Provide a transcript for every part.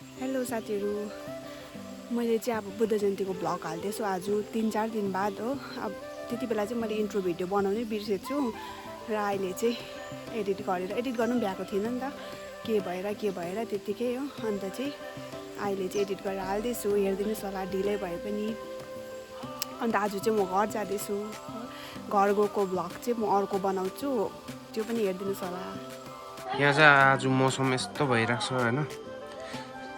Hello साथीहरू, मैले चाहिँ अब बुद्ध जयन्तीको भ्लग हाल्दैछु आज 3-4 दिन बाद हो। अब त्यति बेला चाहिँ मैले इन्ट्रो भिडियो बनाउनै बिर्सेको छु र अहिले चाहिँ एडिट गर्नु भ्याएको थिएन नि त, के भएर त्यतिकै हो। अन्त चाहिँ अहिले चाहिँ एडिट गरेर हाल्दैछु, हेरिदिनुहोस् होला ढिलै भए पनि। अन्त आज चाहिँ म घर जाँदैछु, घर गएको भ्लग चाहिँ म अर्को बनाउँछु, त्यो पनि हेरिदिनुहोस् होला। यहाँ चाहिँ आज मौसम यस्तो भइरहेको छ होइन,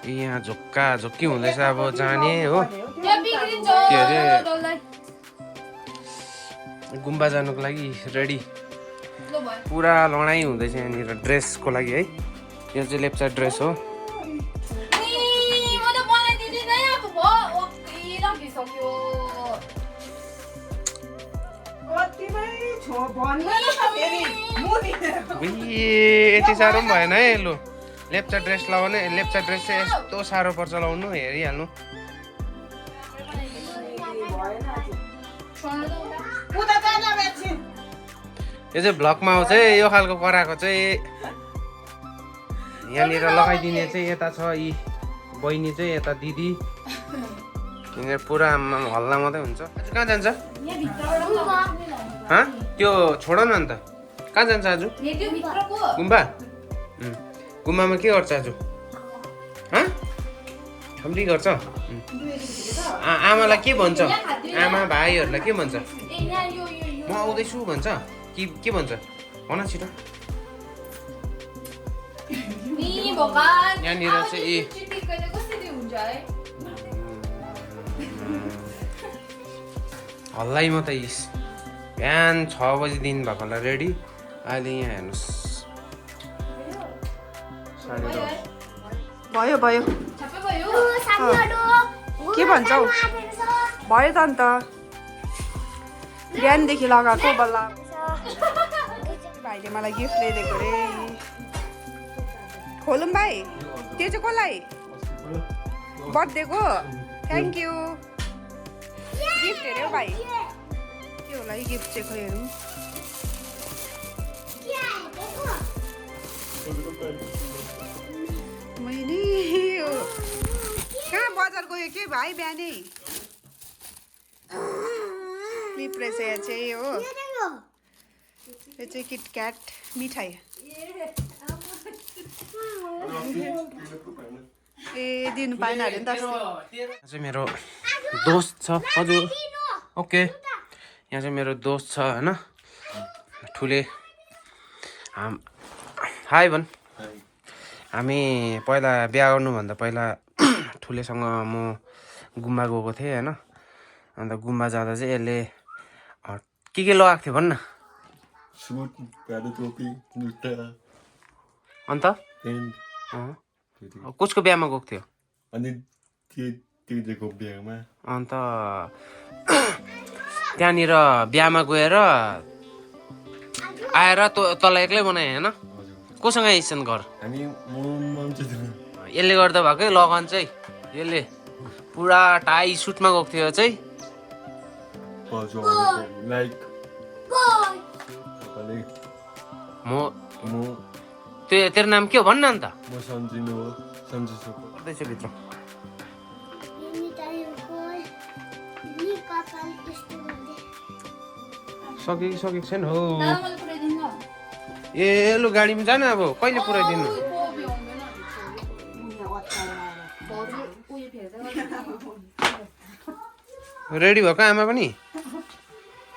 यहाँ झोक्का झोक्की हुँदैछ। अब जाने हो के अरे गुम्बा जानुको लागि रेडी, पुरा लडाइँ हुँदैछ यहाँनिर ड्रेसको लागि है। यो चाहिँ लेप्चा ड्रेस हो। यति साह्रो पनि भएन है। लु लेप्चा ड्रेस लगाउने, लेप्चा ड्रेस चाहिँ यस्तो साह्रो पर्छ लाउनु, हेरिहाल्नु। यो चाहिँ भ्लगमा आउँछ है, यो खालको कराएको चाहिँ यहाँनिर लगाइदिने चाहिँ यता छ, यी बहिनी चाहिँ यता दिदी, यहाँनिर पुरा हल्ला मात्रै हुन्छ। कहाँ जान्छ? त्यो छोड न अन्त, कहाँ जान्छ आज? गुम्बा? गुम्बामा के गर्छ आज? ठम्डी गर्छ? आमालाई के भन्छ? आमा भाइहरूलाई के भन्छ? म आउँदैछु भन्छ कि के भन्छ? भन छिटो। यहाँनिर चाहिँ हल्लै मात्रै। बिहान 6 बजीदेखि भएकोलाई रेडी, अहिले यहाँ हेर्नुहोस् 10:30 भयो के भन्छौ? भयो त अन्त बिहानदेखि लगाएको बल्ल। भाइले मलाई गिफ्ट ल्याइदिएको रे। खोलौँ भाइ? त्यो चाहिँ कसलाई? बर्थडेको? Thank you. गिफ्ट हेऱ्यौ भाइ? के होला है गिफ्ट चाहिँ, खोइ हेरौँ। मैले कहाँ बजार गयो के भाइ बिहानै? क्लिप रहेछ यहाँ चाहिँ हो, यो चाहिँ किटक्याट मिठाई। ए दिनु पाएन अरे नि त। चाहिँ मेरो दोस्त छ। हजुर ओके। यहाँ चाहिँ मेरो दोस्त छ होइन, ठुले। हाई भन्। हामी पहिला बिहा गर्नुभन्दा पहिला ठुलेसँग म गुम्बा गएको थिएँ होइन। अन्त गुम्बा जाँदा चाहिँ यसले के लगाएको थियो भन्न? अन्त कसको बिहामा गएको थियो? अन्त त्यहाँनिर बिहामा गएर आएर तँलाई एक्लै बनाएँ होइन? कोसँग आइसन् घर? यसले गर्दा भएकै लगन चाहिँ, यसले पुरा टाई सुटमा गएको थियो चाहिँ। म तेरो नाम के हो भन्न अन्त? भित्र सकेको छैन हो। ए लु गाडीमा जान, अब कहिले पुऱ्याइदिनु? रेडी भएको आमा पनि?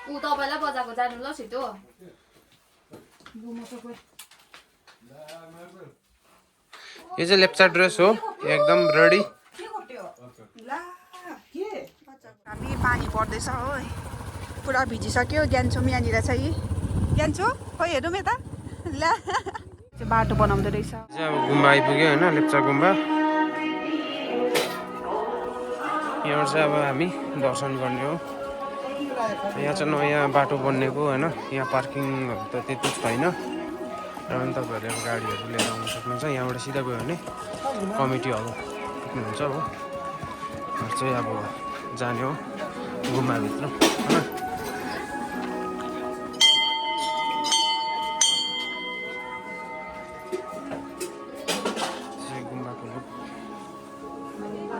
तपाईलाई बजाएको जानु ल छिटो। यो चाहिँ लेप्चा ड्रेस हो, एकदम रेडी। हामी पानी पर्दैछ हो, पुरा भिजिसक्यो। ज्ञानछुम यहाँनिर छ यी। ज्ञानछु खोइ हेरौँ यता। ल बाटो बनाउँदो रहेछ। अब गुम्बा आइपुग्यो होइन, लेप्चा गुम्बा। यहाँबाट चाहिँ अब हामी दर्शन गर्ने हो। यहाँ चाहिँ नयाँ बाटो बनिएको होइन, यहाँ पार्किङहरू त त्यति छैन। र पनि तपाईँहरूले अब गाडीहरू लिएर आउनु सक्नुहुन्छ। यहाँबाट सिधा गयो भने कमिटी हल पुग्नुहुन्छ हो। चाहिँ अब जाने हो गुम्बाभित्र होइन। गुम्बाको लुक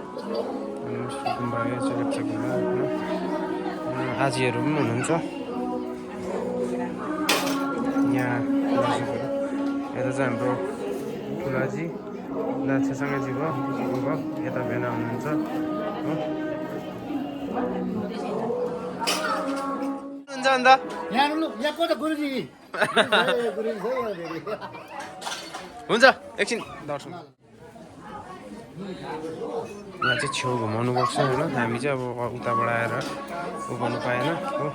गुम्बा यो चाहिँ लेप्चा गुम्बा होइन आजीहरू पनि हुनुहुन्छ यहाँ यता चाहिँ हाम्रो ठुलाजी लाछासँगैजी भयो यता भेना हुनुहुन्छ हो हुन्छ अन्त हुन्छ एकछिन दर्शन यहाँ चाहिँ छेउ घुमाउनु पर्छ होइन हामी चाहिँ अब उताबाट आएर उ गर्नु पाएन हो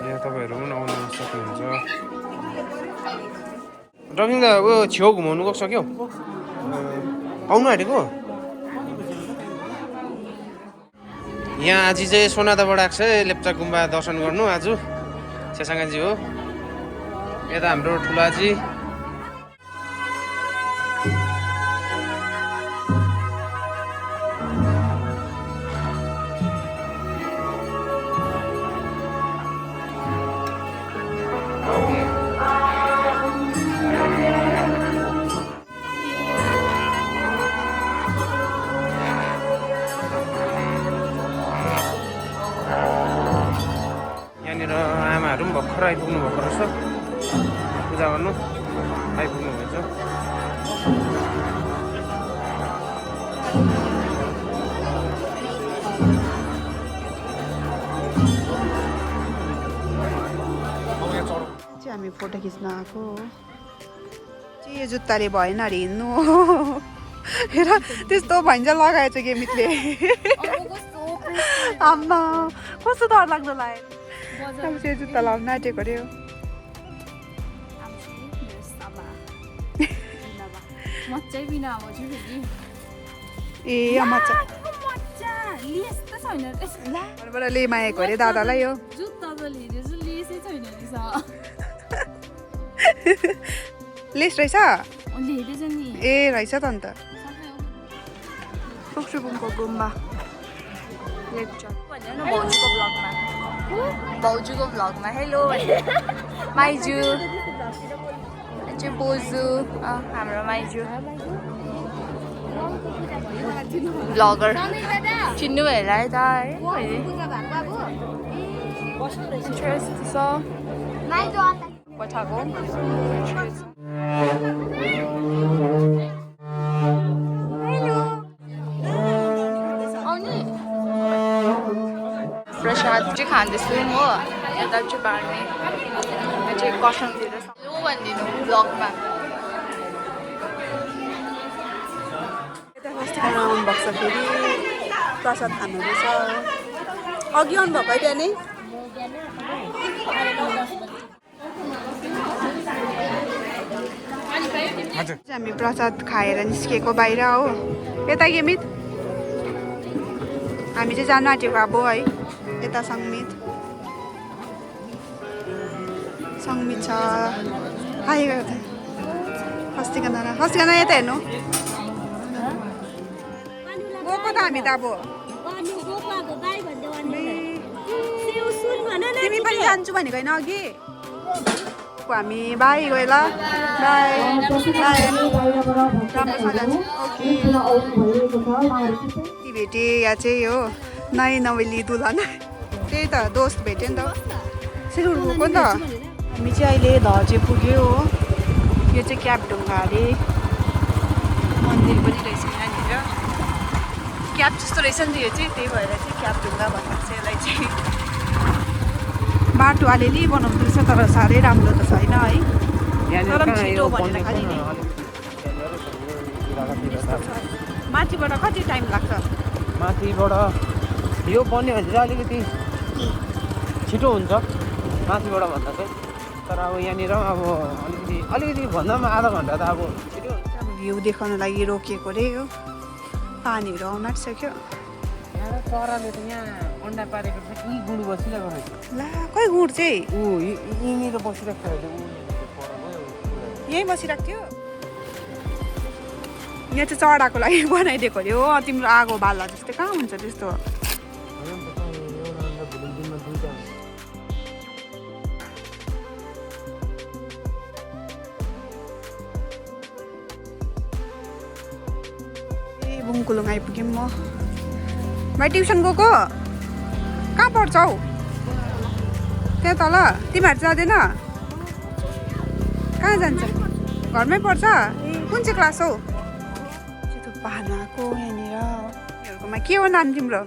यहाँ तपाईँहरू पनि आउनु सक्नुहुन्छ रविङ दा ऊ छेउ घुमाउनु गएको छ क्या आउनु आँटेको यहाँ आज चाहिँ सोनादाबाट आएको छ लेप्चा गुम्बा दर्शन गर्नु आज छेसाङजी हो यता हाम्रो ठुलाजी आमाहरू पनि भर्खर आइपुग्नु भएको रहेछ पूजा गर्नु आइपुग्नु भएछ चाहिँ हामी फोटो खिच्न आएको चाहिँ यो जुत्ताले भएन अरे हिँड्नु हेर त्यस्तो भन्छ लगाएछ गेमितले आम्मा कस्तो डर लाग्दो लाग्यो अब चाहिँ जुत्ता लगाउनु आँटेको अरे ए मजा घरबाट ले मागेको अरे दादालाई हो लेस रहेछ ए रहेछ त अन्त पोख्रेबुङको गुम्बा लेप्चा भाउजूको भ्लगमा हेलो माइजू चाहिँ बोजू हाम्रो माइजू भ्लगर चिन्नु भयो होला है त इन्ट्रेस्ट छ पठाएको प्रसाद चाहिँ खाँदैछु हो यता चाहिँ बाँड्ने यहाँ चाहिँ कसमतिर लु भनिदिनु ब्लगमा यता फर्स्ट खाना आउनुभएको छ फेरि प्रसाद खानुहुँदैछ अघि आउनुभएको है बिहानै हामी प्रसाद खाएर निस्केको बाहिर हो यता गेमित हामी चाहिँ जानु आँटेको अब है यता सङ्गीत छ आएको हस्तिका यता हेर्नु गएको त हामी त अब तिमी पनि जान्छु भनेको होइन अघि हामी बाई गयो ल बाई ती भेटेँ यहाँ चाहिँ हो नयाँ नवेली दुलहन त्यही त दोस्त भेट्यो नि त सिलगढी गएको नि त हामी चाहिँ अहिले धर्जे पुग्यो हो यो चाहिँ क्यापढुङ्गा अरे मन्दिर पनि रहेछ यहाँनिर क्याप जस्तो रहेछ नि त यो चाहिँ त्यही भएर चाहिँ क्यापढुङ्गा भन्नु छ यसलाई चाहिँ बाटो अलिअलि बनाउँदो रहेछ तर साह्रै राम्रो त छैन है तर छिटो भनेर खालि नि माथिबाट कति टाइम लाग्छ माथिबाट यो बन्यो भने चाहिँ अलिकति छिटो हुन्छ माथिबाट भन्दा चाहिँ तर अब यहाँनिर अब अलिकति भन्दा पनि आधा घन्टा त अब छिटो हुन्छ अब भ्यू देखाउन लागि रोकिएको रे हो पानीहरू आउन आँटिसक्यो चराले त यहाँ अन्डा पारेको छ यी गुड बसिरहेको रहेछ ला खै गुड चाहिँ यहीँनिर बसिरहेको छ यहीँ बसिरहेको थियो यहाँ चाहिँ चराको लागि बनाइदिएको अरे हो तिम्रो आगो बाल्ला जस्तै कहाँ हुन्छ त्यस्तो बुङकुलुङ आइपुग्यौँ म भाइ ट्युसन गएको कहाँ पढ्छौ त्यहाँ तल तिमीहरू जाँदैन कहाँ जान्छ घरमै पढ्छ ए कुन चाहिँ क्लास हौ त्यो पानाको यहाँनिरहरूकोमा के हो नाम तिम्रो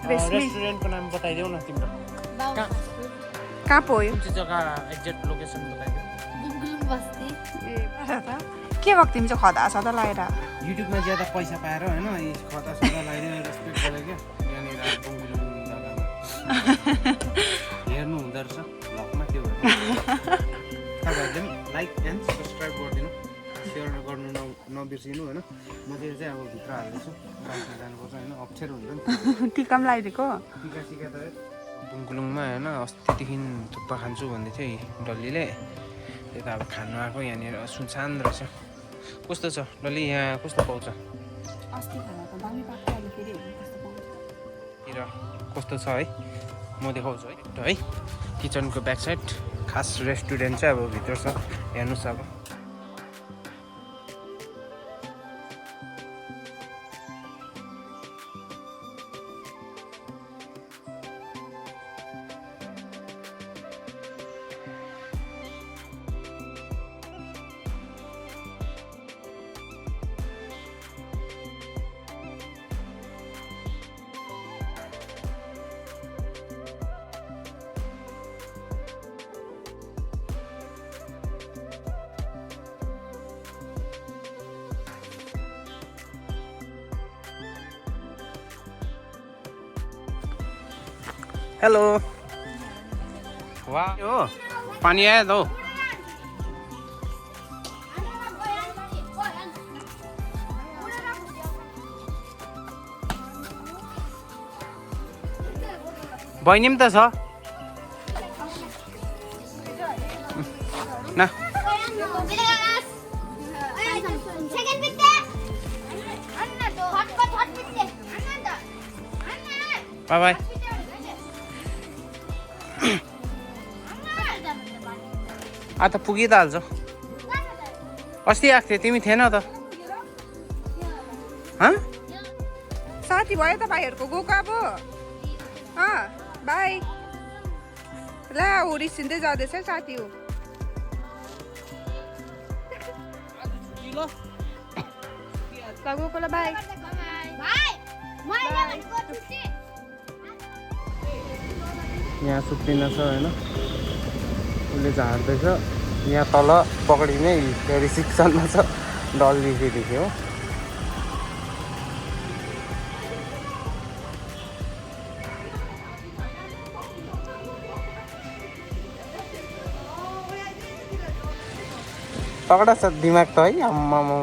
रेशमी रेस्टुरेन्टको नाम बताइदेऊ न तिम्रो कहाँ पो यो कुन चाहिँ जग्गा एक्ज्याक्ट लोकेसन बताइदेऊ बुङकुलुङ बस्ती ए के भएको तिमी चाहिँ खदा सदा लगाएर युट्युबमा ज्यादा पैसा पाएर होइन यी खता सदा लगाइदियो रेस्पेक्ट गरेर क्या यहाँनिर बुङकुलुङ जग्गामा हेर्नु हुँदो रहेछ भ्लगमा त्यो तपाईँहरूले पनि लाइक एन्ड सब्सक्राइब गरिदिनु सेयर गर्नु नबिर्सिनु होइन म चाहिँ अब भित्र हाल्दैछु बाइकमा जानुपर्छ होइन अप्ठ्यारो हुन्छ नि टिका पनि लगाइदिएको टिका सिका त बुङकुलुङमा होइन अस्तिदेखि थुक्पा खान्छु भन्दै थियो डल्लीले त्यही त अब खानु आएको यहाँनिर सुनसान रहेछ कस्तो छ डल्ली यहाँ कस्तो पाउँछ अस्ति खाना त दामी पाएको अहिले फेरि हेर्नु कस्तो पाउँछ तिर कस्तो छ है म देखाउँछु है किचनको ब्याक साइड खास रेस्टुरेन्ट चाहिँ अब भित्र छ हेर्नुहोस् अब हेलो वाह हो पानी आयो त हौ बहिनी पनि त छ न बाई बाई त पुगि त हाल्छ अस्ति आएको थियो तिमी थिएन त साथी भयो त भाइहरूको गएको अब बाई ला ऊ रिसिँदै जाँदैछ साथी हो गएको ल बाई यहाँ सुत्दिन छ होइन उसले झार्दैछ यहाँ तल पक्रिने रिसिप्सनमा छ डल्ली फेरि हो तगडा छ दिमाग त है आम्मामा